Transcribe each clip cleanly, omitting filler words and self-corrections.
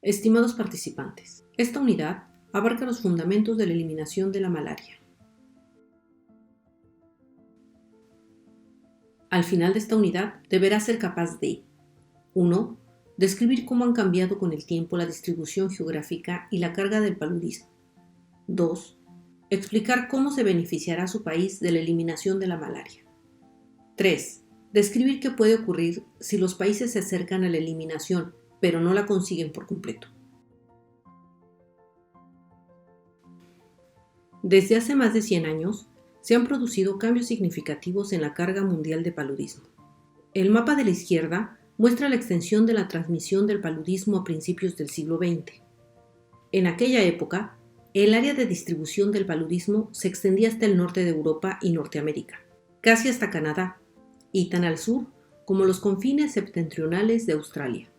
Estimados participantes, esta unidad abarca los fundamentos de la eliminación de la malaria. Al final de esta unidad deberás ser capaz de 1. Describir cómo han cambiado con el tiempo la distribución geográfica y la carga del paludismo. 2. Explicar cómo se beneficiará a su país de la eliminación de la malaria. 3. Describir qué puede ocurrir si los países se acercan a la eliminación, pero no la consiguen por completo. Desde hace más de 100 años, se han producido cambios significativos en la carga mundial de paludismo. El mapa de la izquierda muestra la extensión de la transmisión del paludismo a principios del siglo XX. En aquella época, el área de distribución del paludismo se extendía hasta el norte de Europa y Norteamérica, casi hasta Canadá, y tan al sur como los confines septentrionales de Australia.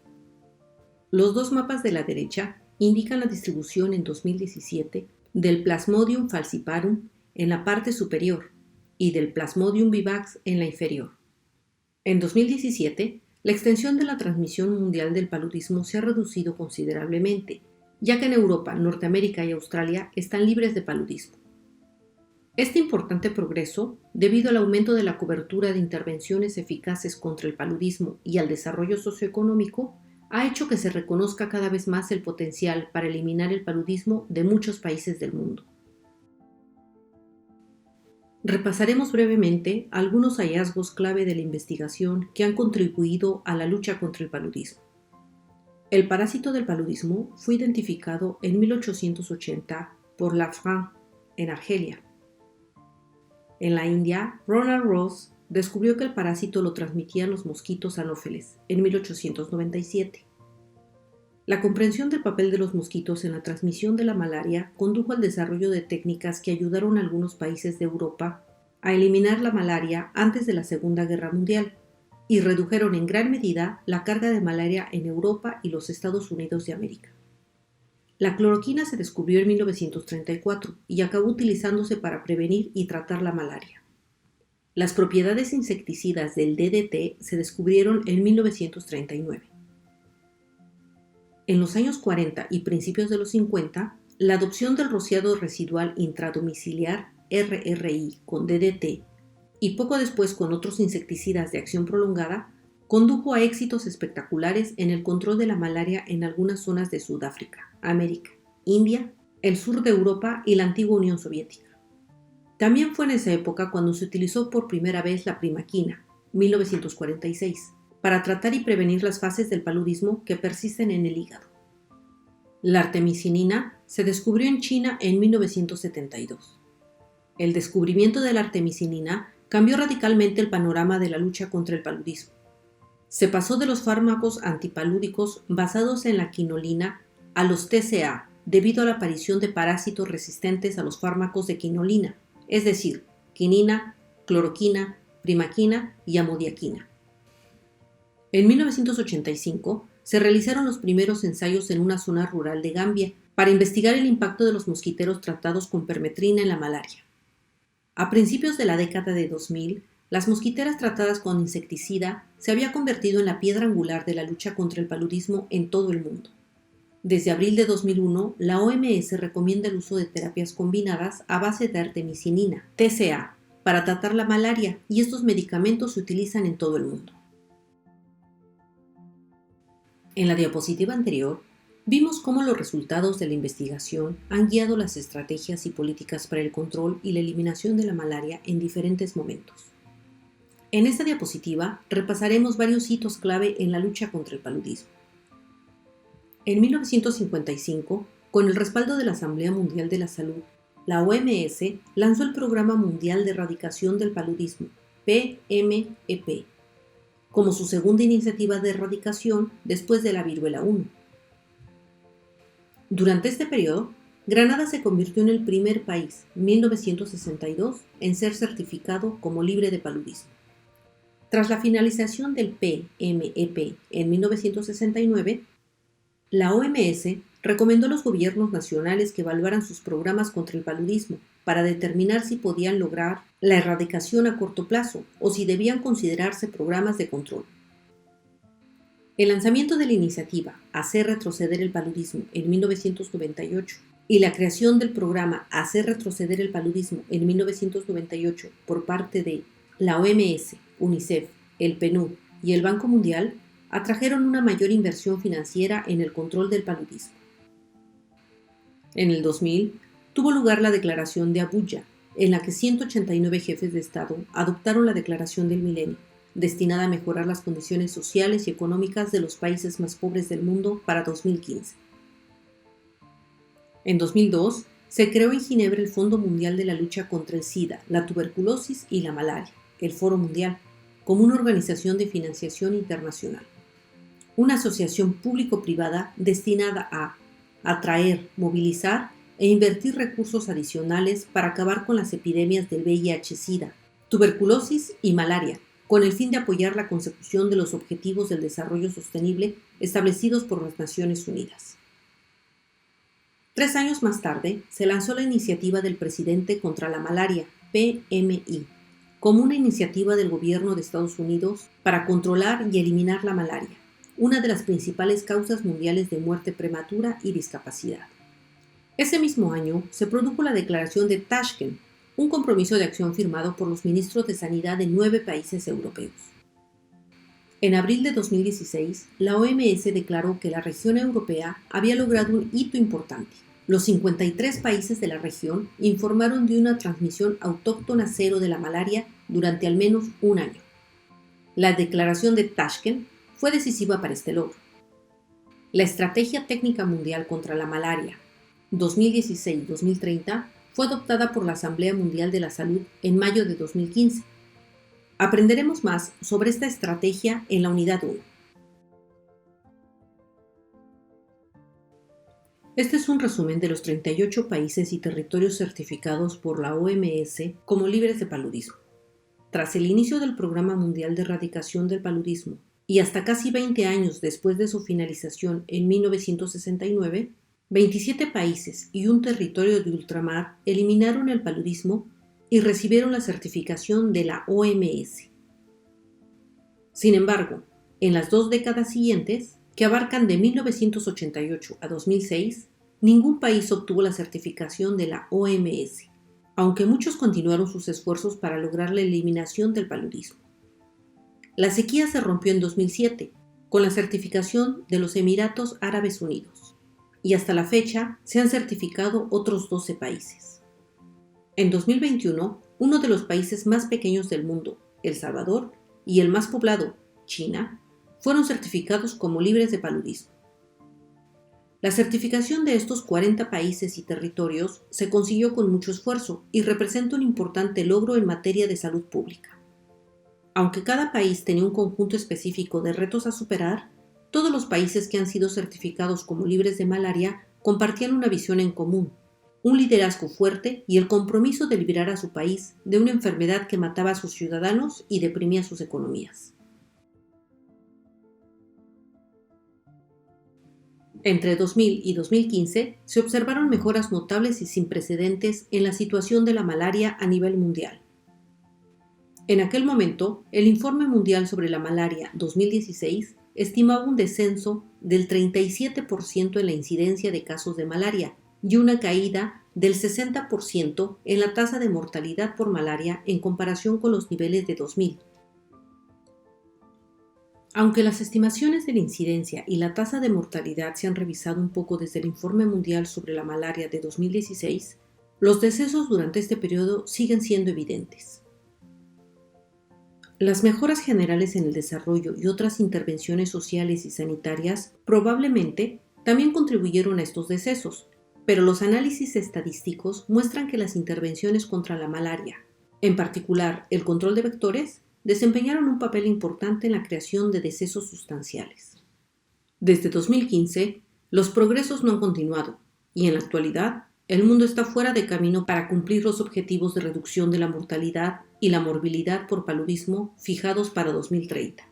Los dos mapas de la derecha indican la distribución en 2017 del Plasmodium falciparum en la parte superior y del Plasmodium vivax en la inferior. En 2017, la extensión de la transmisión mundial del paludismo se ha reducido considerablemente, ya que en Europa, Norteamérica y Australia están libres de paludismo. Este importante progreso, debido al aumento de la cobertura de intervenciones eficaces contra el paludismo y al desarrollo socioeconómico, ha hecho que se reconozca cada vez más el potencial para eliminar el paludismo de muchos países del mundo. Repasaremos brevemente algunos hallazgos clave de la investigación que han contribuido a la lucha contra el paludismo. El parásito del paludismo fue identificado en 1880 por Lafrance en Argelia. En la India, Ronald Ross descubrió que el parásito lo transmitían los mosquitos anófeles en 1897. La comprensión del papel de los mosquitos en la transmisión de la malaria condujo al desarrollo de técnicas que ayudaron a algunos países de Europa a eliminar la malaria antes de la Segunda Guerra Mundial y redujeron en gran medida la carga de malaria en Europa y los Estados Unidos de América. La cloroquina se descubrió en 1934 y acabó utilizándose para prevenir y tratar la malaria. Las propiedades insecticidas del DDT se descubrieron en 1939. En los años 40 y principios de los 50, la adopción del rociado residual intradomiciliar RRI con DDT y poco después con otros insecticidas de acción prolongada condujo a éxitos espectaculares en el control de la malaria en algunas zonas de Sudáfrica, América, India, el sur de Europa y la antigua Unión Soviética. También fue en esa época cuando se utilizó por primera vez la primaquina, 1946, para tratar y prevenir las fases del paludismo que persisten en el hígado. La artemisinina se descubrió en China en 1972. El descubrimiento de la artemisinina cambió radicalmente el panorama de la lucha contra el paludismo. Se pasó de los fármacos antipalúdicos basados en la quinolina a los TCA debido a la aparición de parásitos resistentes a los fármacos de quinolina, es decir, quinina, cloroquina, primaquina y amodiaquina. En 1985 se realizaron los primeros ensayos en una zona rural de Gambia para investigar el impacto de los mosquiteros tratados con permetrina en la malaria. A principios de la década de 2000, las mosquiteras tratadas con insecticida se había convertido en la piedra angular de la lucha contra el paludismo en todo el mundo. Desde abril de 2001, la OMS recomienda el uso de terapias combinadas a base de artemisinina, TCA, para tratar la malaria, y estos medicamentos se utilizan en todo el mundo. En la diapositiva anterior, vimos cómo los resultados de la investigación han guiado las estrategias y políticas para el control y la eliminación de la malaria en diferentes momentos. En esta diapositiva repasaremos varios hitos clave en la lucha contra el paludismo. En 1955, con el respaldo de la Asamblea Mundial de la Salud, la OMS lanzó el Programa Mundial de Erradicación del Paludismo, PMEP, como su segunda iniciativa de erradicación después de la viruela 1. Durante este periodo, Granada se convirtió en el primer país, 1962, en ser certificado como libre de paludismo. Tras la finalización del PMEP en 1969, la OMS recomendó a los gobiernos nacionales que evaluaran sus programas contra el paludismo para determinar si podían lograr la erradicación a corto plazo o si debían considerarse programas de control. El lanzamiento de la iniciativa Hacer retroceder el paludismo en 1998 y la creación del programa Hacer retroceder el paludismo en 1998 por parte de la OMS, UNICEF, el PNUD y el Banco Mundial atrajeron una mayor inversión financiera en el control del paludismo. En el 2000 tuvo lugar la Declaración de Abuya, en la que 189 jefes de Estado adoptaron la Declaración del Milenio, destinada a mejorar las condiciones sociales y económicas de los países más pobres del mundo para 2015. En 2002, se creó en Ginebra el Fondo Mundial de la Lucha contra el SIDA, la tuberculosis y la malaria, el Foro Mundial, como una organización de financiación internacional. Una asociación público-privada destinada a atraer, movilizar e invertir recursos adicionales para acabar con las epidemias del VIH-Sida, tuberculosis y malaria, con el fin de apoyar la consecución de los Objetivos del Desarrollo Sostenible establecidos por las Naciones Unidas. 3 años más tarde, se lanzó la Iniciativa del Presidente contra la Malaria, PMI, como una iniciativa del gobierno de Estados Unidos para controlar y eliminar la malaria, una de las principales causas mundiales de muerte prematura y discapacidad. Ese mismo año se produjo la Declaración de Tashkent, un compromiso de acción firmado por los ministros de Sanidad de 9 países europeos. En abril de 2016, la OMS declaró que la región europea había logrado un hito importante. Los 53 países de la región informaron de una transmisión autóctona cero de la malaria durante al menos un año. La Declaración de Tashkent fue decisiva para este logro. La Estrategia Técnica Mundial contra la Malaria 2016-2030 fue adoptada por la Asamblea Mundial de la Salud en mayo de 2015. Aprenderemos más sobre esta estrategia en la Unidad 1. Este es un resumen de los 38 países y territorios certificados por la OMS como libres de paludismo. Tras el inicio del Programa Mundial de Erradicación del Paludismo y hasta casi 20 años después de su finalización en 1969, 27 países y un territorio de ultramar eliminaron el paludismo y recibieron la certificación de la OMS. Sin embargo, en las 2 décadas siguientes, que abarcan de 1988 a 2006, ningún país obtuvo la certificación de la OMS, aunque muchos continuaron sus esfuerzos para lograr la eliminación del paludismo. La sequía se rompió en 2007, con la certificación de los Emiratos Árabes Unidos, y hasta la fecha se han certificado otros 12 países. En 2021, uno de los países más pequeños del mundo, El Salvador, y el más poblado, China, fueron certificados como libres de paludismo. La certificación de estos 40 países y territorios se consiguió con mucho esfuerzo y representa un importante logro en materia de salud pública. Aunque cada país tenía un conjunto específico de retos a superar, todos los países que han sido certificados como libres de malaria compartían una visión en común, un liderazgo fuerte y el compromiso de liberar a su país de una enfermedad que mataba a sus ciudadanos y deprimía sus economías. Entre 2000 y 2015 se observaron mejoras notables y sin precedentes en la situación de la malaria a nivel mundial. En aquel momento, el Informe Mundial sobre la Malaria 2016 estimaba un descenso del 37% en la incidencia de casos de malaria y una caída del 60% en la tasa de mortalidad por malaria en comparación con los niveles de 2000. Aunque las estimaciones de la incidencia y la tasa de mortalidad se han revisado un poco desde el Informe Mundial sobre la Malaria de 2016, los decesos durante este periodo siguen siendo evidentes. Las mejoras generales en el desarrollo y otras intervenciones sociales y sanitarias probablemente también contribuyeron a estos decesos, pero los análisis estadísticos muestran que las intervenciones contra la malaria, en particular el control de vectores, desempeñaron un papel importante en la creación de decesos sustanciales. Desde 2015, los progresos no han continuado y en la actualidad el mundo está fuera de camino para cumplir los objetivos de reducción de la mortalidad y la morbilidad por paludismo fijados para 2030.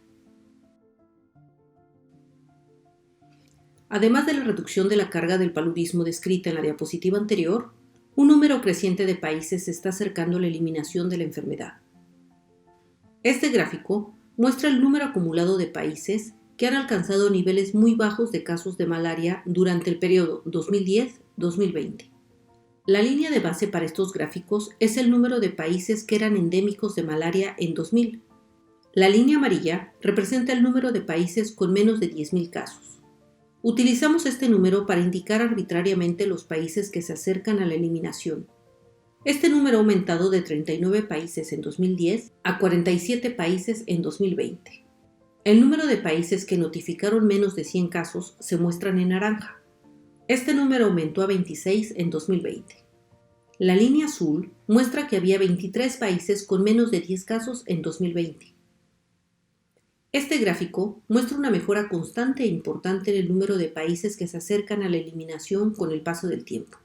Además de la reducción de la carga del paludismo descrita en la diapositiva anterior, un número creciente de países se está acercando a la eliminación de la enfermedad. Este gráfico muestra el número acumulado de países que han alcanzado niveles muy bajos de casos de malaria durante el periodo 2010-2020. La línea de base para estos gráficos es el número de países que eran endémicos de malaria en 2000. La línea amarilla representa el número de países con menos de 10.000 casos. Utilizamos este número para indicar arbitrariamente los países que se acercan a la eliminación. Este número ha aumentado de 39 países en 2010 a 47 países en 2020. El número de países que notificaron menos de 100 casos se muestran en naranja. Este número aumentó a 26 en 2020. La línea azul muestra que había 23 países con menos de 10 casos en 2020. Este gráfico muestra una mejora constante e importante en el número de países que se acercan a la eliminación con el paso del tiempo.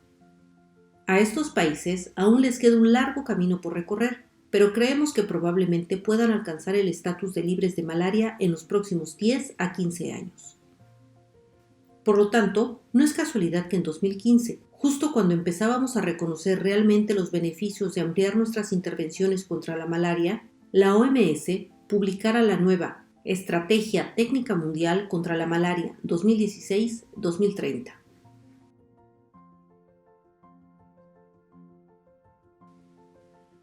A estos países aún les queda un largo camino por recorrer, pero creemos que probablemente puedan alcanzar el estatus de libres de malaria en los próximos 10 a 15 años. Por lo tanto, no es casualidad que en 2015, justo cuando empezábamos a reconocer realmente los beneficios de ampliar nuestras intervenciones contra la malaria, la OMS publicara la nueva Estrategia Técnica Mundial contra la Malaria 2016-2030.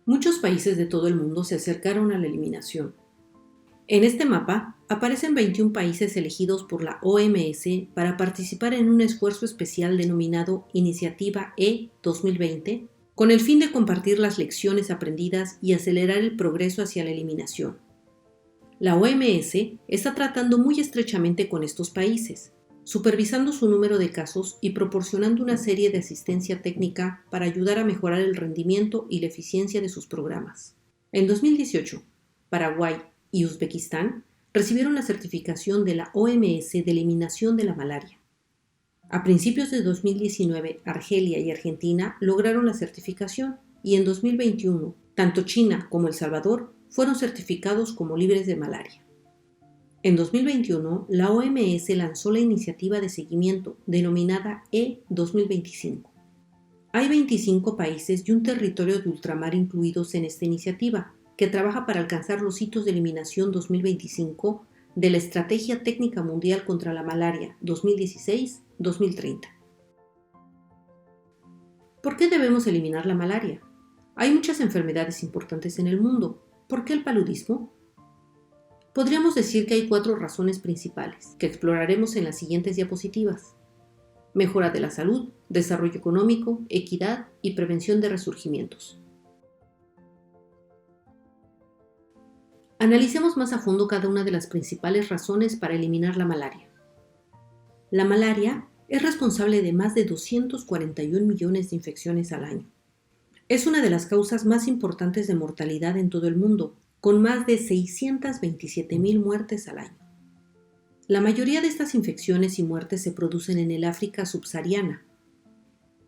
Muchos países de todo el mundo se acercaron a la eliminación. En este mapa aparecen 21 países elegidos por la OMS para participar en un esfuerzo especial denominado Iniciativa E 2020, con el fin de compartir las lecciones aprendidas y acelerar el progreso hacia la eliminación. La OMS está tratando muy estrechamente con estos países, supervisando su número de casos y proporcionando una serie de asistencia técnica para ayudar a mejorar el rendimiento y la eficiencia de sus programas. En 2018, Paraguay y Uzbekistán recibieron la certificación de la OMS de eliminación de la malaria. A principios de 2019, Argelia y Argentina lograron la certificación y en 2021, tanto China como El Salvador fueron certificados como libres de malaria. En 2021, la OMS lanzó la iniciativa de seguimiento denominada E 2025. Hay 25 países y un territorio de ultramar incluidos en esta iniciativa, que trabaja para alcanzar los hitos de eliminación 2025 de la Estrategia Técnica Mundial contra la Malaria 2016-2030. ¿Por qué debemos eliminar la malaria? Hay muchas enfermedades importantes en el mundo. ¿Por qué el paludismo? Podríamos decir que hay 4 razones principales, que exploraremos en las siguientes diapositivas. Mejora de la salud, desarrollo económico, equidad y prevención de resurgimientos. Analicemos más a fondo cada una de las principales razones para eliminar la malaria. La malaria es responsable de más de 241 millones de infecciones al año. Es una de las causas más importantes de mortalidad en todo el mundo, con más de 627,000 muertes al año. La mayoría de estas infecciones y muertes se producen en el África subsahariana.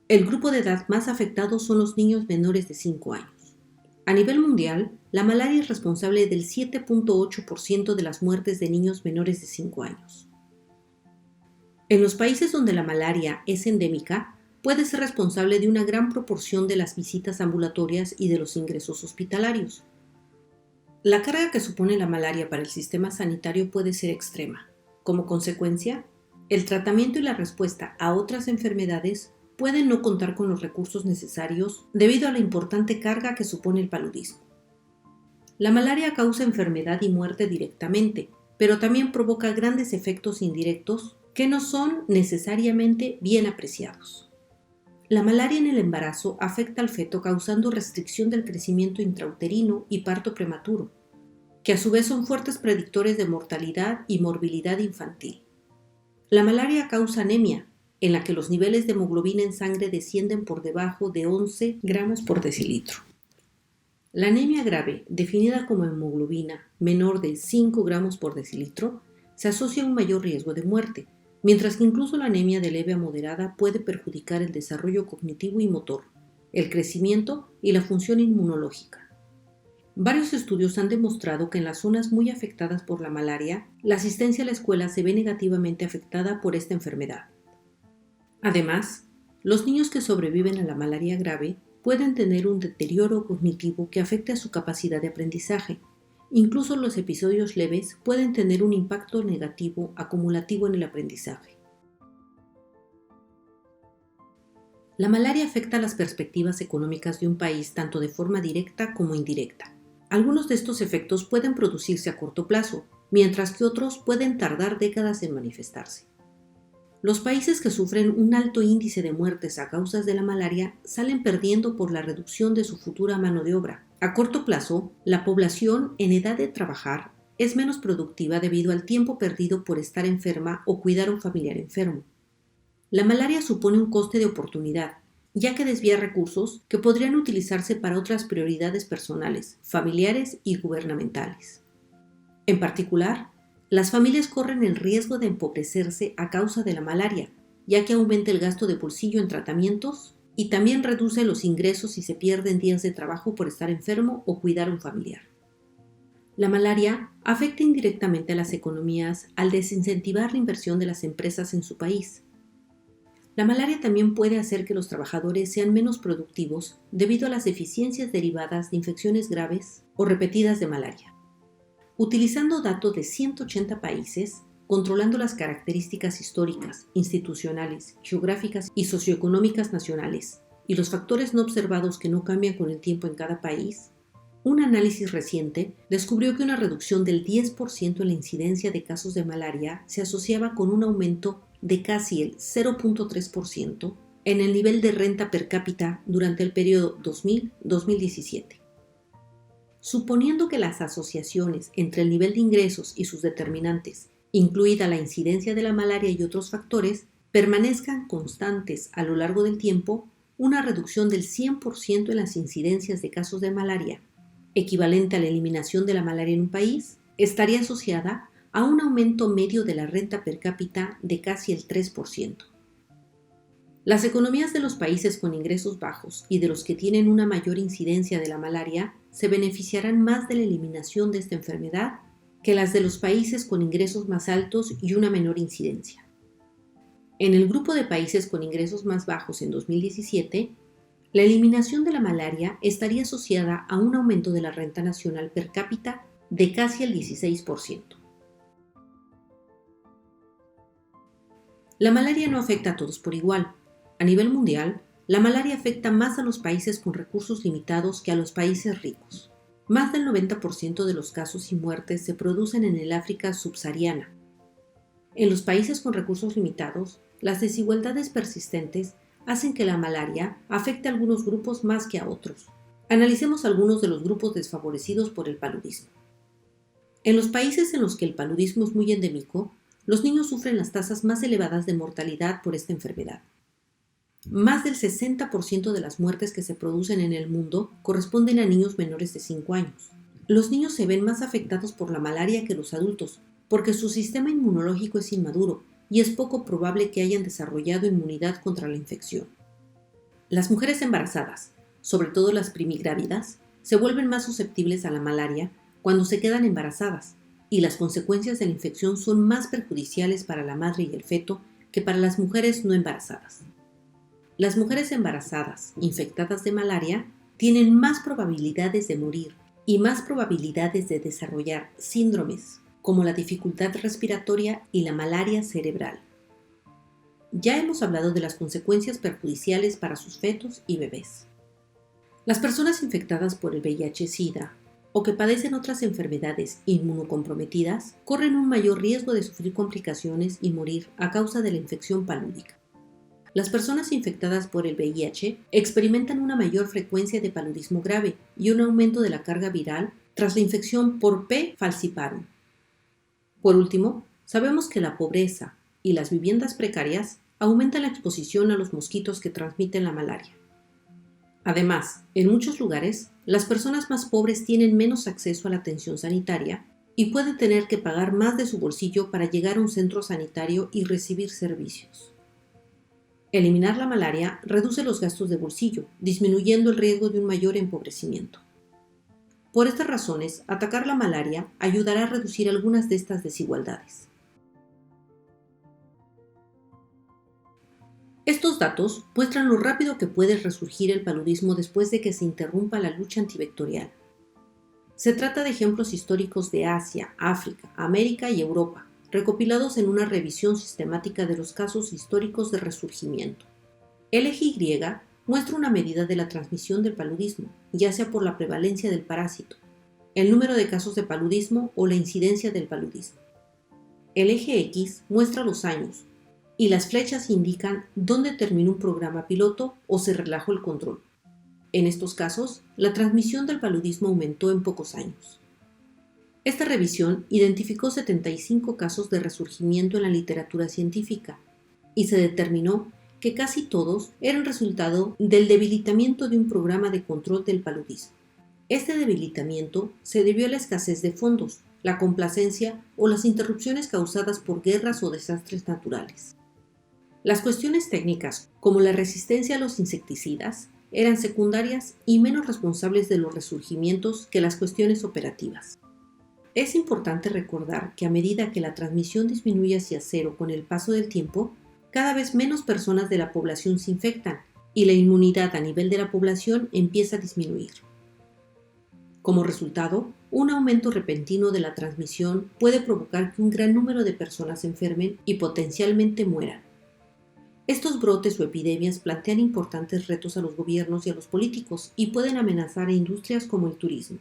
El grupo de edad más afectado son los niños menores de 5 años. A nivel mundial, la malaria es responsable del 7.8% de las muertes de niños menores de 5 años. En los países donde la malaria es endémica, puede ser responsable de una gran proporción de las visitas ambulatorias y de los ingresos hospitalarios. La carga que supone la malaria para el sistema sanitario puede ser extrema. Como consecuencia, el tratamiento y la respuesta a otras enfermedades pueden no contar con los recursos necesarios debido a la importante carga que supone el paludismo. La malaria causa enfermedad y muerte directamente, pero también provoca grandes efectos indirectos que no son necesariamente bien apreciados. La malaria en el embarazo afecta al feto causando restricción del crecimiento intrauterino y parto prematuro, que a su vez son fuertes predictores de mortalidad y morbilidad infantil. La malaria causa anemia, en la que los niveles de hemoglobina en sangre descienden por debajo de 11 gramos por decilitro. La anemia grave, definida como hemoglobina menor de 5 gramos por decilitro, se asocia a un mayor riesgo de muerte, mientras que incluso la anemia de leve a moderada puede perjudicar el desarrollo cognitivo y motor, el crecimiento y la función inmunológica. Varios estudios han demostrado que en las zonas muy afectadas por la malaria, la asistencia a la escuela se ve negativamente afectada por esta enfermedad. Además, los niños que sobreviven a la malaria grave pueden tener un deterioro cognitivo que afecte a su capacidad de aprendizaje. Incluso los episodios leves pueden tener un impacto negativo acumulativo en el aprendizaje. La malaria afecta las perspectivas económicas de un país tanto de forma directa como indirecta. Algunos de estos efectos pueden producirse a corto plazo, mientras que otros pueden tardar décadas en manifestarse. Los países que sufren un alto índice de muertes a causa de la malaria salen perdiendo por la reducción de su futura mano de obra. A corto plazo, la población en edad de trabajar es menos productiva debido al tiempo perdido por estar enferma o cuidar a un familiar enfermo. La malaria supone un coste de oportunidad, ya que desvía recursos que podrían utilizarse para otras prioridades personales, familiares y gubernamentales. En particular, las familias corren el riesgo de empobrecerse a causa de la malaria, ya que aumenta el gasto de bolsillo en tratamientos y también reduce los ingresos si se pierden días de trabajo por estar enfermo o cuidar a un familiar. La malaria afecta indirectamente a las economías al desincentivar la inversión de las empresas en su país. La malaria también puede hacer que los trabajadores sean menos productivos debido a las deficiencias derivadas de infecciones graves o repetidas de malaria. Utilizando datos de 180 países, controlando las características históricas, institucionales, geográficas y socioeconómicas nacionales, y los factores no observados que no cambian con el tiempo en cada país, un análisis reciente descubrió que una reducción del 10% en la incidencia de casos de malaria se asociaba con un aumento de casi el 0.3% en el nivel de renta per cápita durante el periodo 2000-2017. Suponiendo que las asociaciones entre el nivel de ingresos y sus determinantes, incluida la incidencia de la malaria y otros factores, permanezcan constantes a lo largo del tiempo, una reducción del 100% en las incidencias de casos de malaria, equivalente a la eliminación de la malaria en un país, estaría asociada a un aumento medio de la renta per cápita de casi el 3%. Las economías de los países con ingresos bajos y de los que tienen una mayor incidencia de la malaria se beneficiarán más de la eliminación de esta enfermedad que las de los países con ingresos más altos y una menor incidencia. En el grupo de países con ingresos más bajos en 2017, la eliminación de la malaria estaría asociada a un aumento de la renta nacional per cápita de casi el 16%. La malaria no afecta a todos por igual. A nivel mundial, la malaria afecta más a los países con recursos limitados que a los países ricos. Más del 90% de los casos y muertes se producen en el África subsahariana. En los países con recursos limitados, las desigualdades persistentes hacen que la malaria afecte a algunos grupos más que a otros. Analicemos algunos de los grupos desfavorecidos por el paludismo. En los países en los que el paludismo es muy endémico, los niños sufren las tasas más elevadas de mortalidad por esta enfermedad. Más del 60% de las muertes que se producen en el mundo corresponden a niños menores de 5 años. Los niños se ven más afectados por la malaria que los adultos, porque su sistema inmunológico es inmaduro y es poco probable que hayan desarrollado inmunidad contra la infección. Las mujeres embarazadas, sobre todo las primigrávidas, se vuelven más susceptibles a la malaria cuando se quedan embarazadas, y las consecuencias de la infección son más perjudiciales para la madre y el feto que para las mujeres no embarazadas. Las mujeres embarazadas infectadas de malaria tienen más probabilidades de morir y más probabilidades de desarrollar síndromes como la dificultad respiratoria y la malaria cerebral. Ya hemos hablado de las consecuencias perjudiciales para sus fetos y bebés. Las personas infectadas por el VIH-Sida o que padecen otras enfermedades inmunocomprometidas corren un mayor riesgo de sufrir complicaciones y morir a causa de la infección palúdica. Las personas infectadas por el VIH experimentan una mayor frecuencia de paludismo grave y un aumento de la carga viral tras la infección por P. falciparum. Por último, sabemos que la pobreza y las viviendas precarias aumentan la exposición a los mosquitos que transmiten la malaria. Además, en muchos lugares, las personas más pobres tienen menos acceso a la atención sanitaria y pueden tener que pagar más de su bolsillo para llegar a un centro sanitario y recibir servicios. Eliminar la malaria reduce los gastos de bolsillo, disminuyendo el riesgo de un mayor empobrecimiento. Por estas razones, atacar la malaria ayudará a reducir algunas de estas desigualdades. Estos datos muestran lo rápido que puede resurgir el paludismo después de que se interrumpa la lucha antivectorial. Se trata de ejemplos históricos de Asia, África, América y Europa, recopilados en una revisión sistemática de los casos históricos de resurgimiento. El eje Y muestra una medida de la transmisión del paludismo, ya sea por la prevalencia del parásito, el número de casos de paludismo o la incidencia del paludismo. El eje X muestra los años, y las flechas indican dónde terminó un programa piloto o se relajó el control. En estos casos, la transmisión del paludismo aumentó en pocos años. Esta revisión identificó 75 casos de resurgimiento en la literatura científica y se determinó que casi todos eran resultado del debilitamiento de un programa de control del paludismo. Este debilitamiento se debió a la escasez de fondos, la complacencia o las interrupciones causadas por guerras o desastres naturales. Las cuestiones técnicas, como la resistencia a los insecticidas, eran secundarias y menos responsables de los resurgimientos que las cuestiones operativas. Es importante recordar que a medida que la transmisión disminuye hacia cero con el paso del tiempo, cada vez menos personas de la población se infectan y la inmunidad a nivel de la población empieza a disminuir. Como resultado, un aumento repentino de la transmisión puede provocar que un gran número de personas se enfermen y potencialmente mueran. Estos brotes o epidemias plantean importantes retos a los gobiernos y a los políticos y pueden amenazar a industrias como el turismo.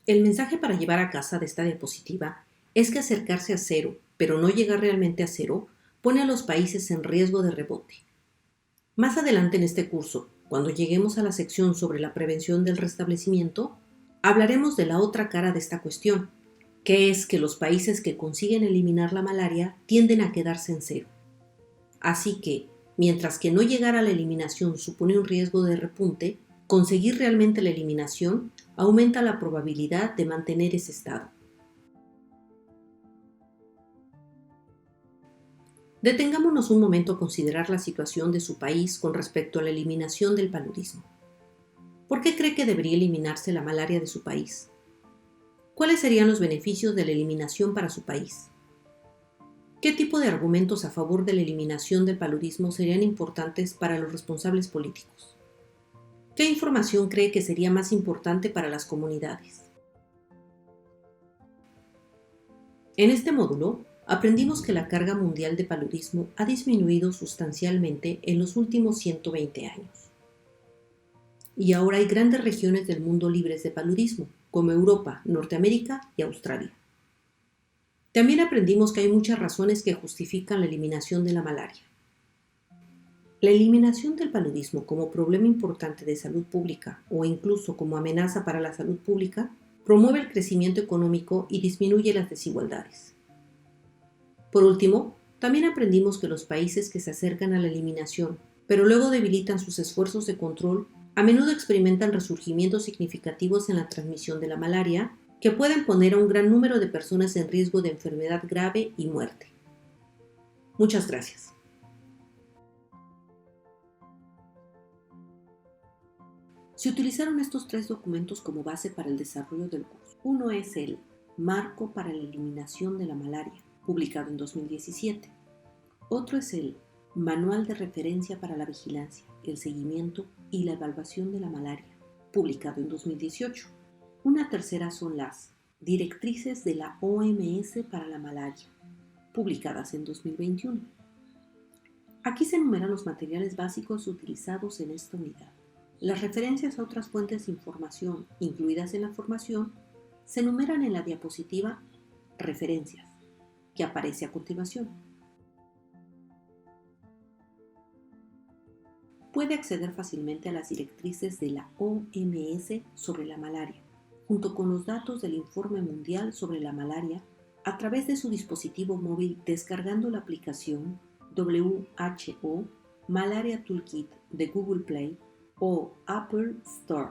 El mensaje para llevar a casa de esta diapositiva es que acercarse a cero, pero no llegar realmente a cero, pone a los países en riesgo de rebote. Más adelante en este curso, cuando lleguemos a la sección sobre la prevención del restablecimiento, hablaremos de la otra cara de esta cuestión, que es que los países que consiguen eliminar la malaria tienden a quedarse en cero. Así que, mientras que no llegar a la eliminación supone un riesgo de repunte, conseguir realmente la eliminación aumenta la probabilidad de mantener ese estado. Detengámonos un momento a considerar la situación de su país con respecto a la eliminación del paludismo. ¿Por qué cree que debería eliminarse la malaria de su país? ¿Cuáles serían los beneficios de la eliminación para su país? ¿Qué tipo de argumentos a favor de la eliminación del paludismo serían importantes para los responsables políticos? ¿Qué información cree que sería más importante para las comunidades? En este módulo, aprendimos que la carga mundial de paludismo ha disminuido sustancialmente en los últimos 120 años. Y ahora hay grandes regiones del mundo libres de paludismo, como Europa, Norteamérica y Australia. También aprendimos que hay muchas razones que justifican la eliminación de la malaria. La eliminación del paludismo como problema importante de salud pública o incluso como amenaza para la salud pública promueve el crecimiento económico y disminuye las desigualdades. Por último, también aprendimos que los países que se acercan a la eliminación, pero luego debilitan sus esfuerzos de control, a menudo experimentan resurgimientos significativos en la transmisión de la malaria, que pueden poner a un gran número de personas en riesgo de enfermedad grave y muerte. Muchas gracias. Se utilizaron estos 3 documentos como base para el desarrollo del curso. Uno es el Marco para la Eliminación de la Malaria, publicado en 2017. Otro es el Manual de Referencia para la Vigilancia, el Seguimiento y la Evaluación de la Malaria, publicado en 2018. Una tercera son las Directrices de la OMS para la Malaria, publicadas en 2021. Aquí se enumeran los materiales básicos utilizados en esta unidad. Las referencias a otras fuentes de información incluidas en la formación se enumeran en la diapositiva Referencias, que aparece a continuación. Puede acceder fácilmente a las directrices de la OMS sobre la malaria, junto con los datos del Informe Mundial sobre la Malaria, a través de su dispositivo móvil descargando la aplicación WHO Malaria Toolkit de Google Play o Apple Store.